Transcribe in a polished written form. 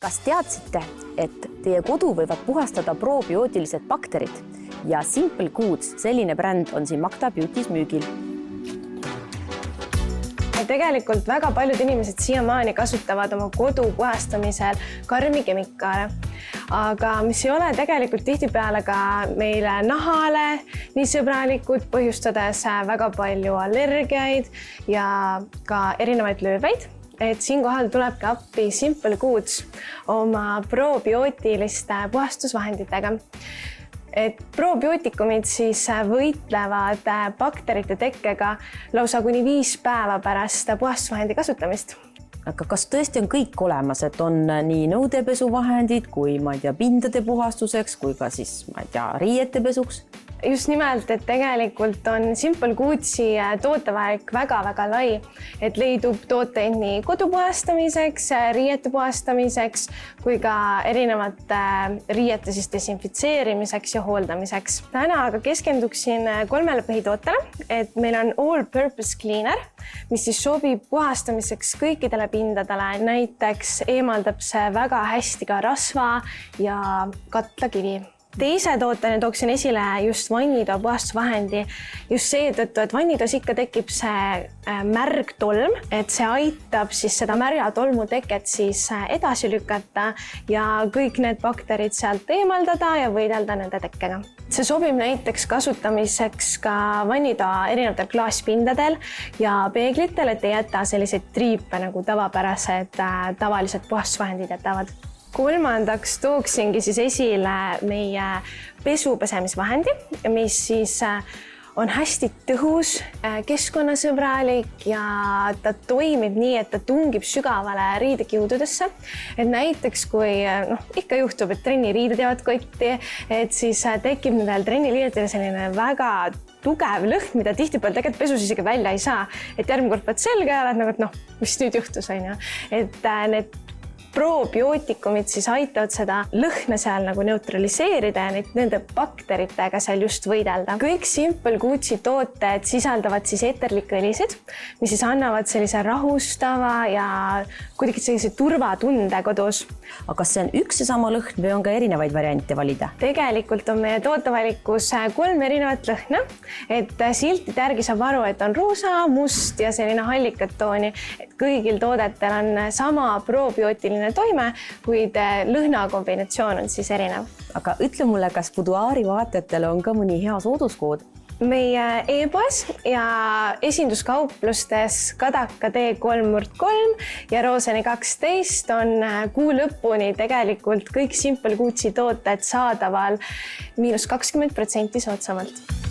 Kas teadsite, et teie kodu võivad puhastada probiootilised bakterid ja Simple Goods, selline bränd on siin Magda Beautys müügil. Tegelikult väga paljud inimesed siiamaani kasutavad oma kodu puhastamisel karmi kemikaale, aga mis ei ole tegelikult tihtipeale ka meile nahale nii sõbralikud, põhjustades väga palju allergiaid ja ka erinevaid lööveid. Et siinkohal tulebki appi Simple Goods oma probiootiliste puhastusvahenditega. Et probiootikumid siis võitlevad bakterite tekkega lausa kuni 5 päeva pärast puhastusvahendi kasutamist. Aga kas tõesti on kõik olemas, et on nii nõudepesuvahendid kui pindade puhastuseks kui ka siis riiete pesuks? Just nimelt, et tegelikult on Simple Goodsi tootevalik väga lai, et leidub tooteid nii kodu puhastamiseks, riiete puhastamiseks kui ka erinevate riiete siis desinfitseerimiseks ja hooldamiseks. Täna aga keskenduksin 3 põhitootele, et meil on All Purpose Cleaner, mis siis sobib puhastamiseks kõikidele pindadele. Näiteks eemaldab see väga hästi ka rasva ja katlakivi. Teise tootena tooksin esile just vannitoa puhastusvahendi just seetõttu, et vannitoas ikka tekib see märg tolm, et see aitab siis seda märja tolmu teket siis edasi lükata ja kõik need bakterid sealt eemaldada ja võidelda nende tekkega. See sobib näiteks kasutamiseks ka vannitoa erinevatel klaaspindadel ja peeglitel, et ei jäta selliseid triipe nagu tavapärased tavalised puhastusvahendid jätavad. Kolmandaks tooksingi siis esile meie pesupesemisvahendi, mis siis on hästi tõhus, keskkonnasõbralik ja ta toimib nii, et ta tungib sügavale riidekiududesse. Et näiteks kui ikka juhtub, et trenniriided jäävad kotti, et siis tekib nendel trenniliidedel selline väga tugev lõhn, mida tihtipeale tegelikult pesus isegi välja ei saa. Et järgmine kord pead selga ja oled mis nüüd juhtus, on ju. Et need probiootikumid siis aitavad seda lõhna seal neutraliseerida ja nende bakteritega seal just võidelda. Kõik Simple Goodsi tooted sisaldavad siis eeterlikke õlisid, mis siis annavad sellise rahustava ja kuidagi sellise turvatunde kodus. Aga kas see on üks ja sama lõhn või on ka erinevaid variante valida? Tegelikult on meie tootevalikus 3 erinevat lõhna, et siltide järgi saab aru, et on roosa, must ja selline hallikat tooni. Et kõigil toodetel on sama probiootiline toime, kuid lõhna kombinatsioon on siis erinev. Aga ütle mulle, kas Buduaari vaatajatele on ka mõni hea sooduskood? Meie e-poes ja esinduskauplustes Kadaka D3/3 ja Rooseni 12 on kuu lõpuni tegelikult kõik Simple Goodsi tooted saadaval -20% soodsamalt.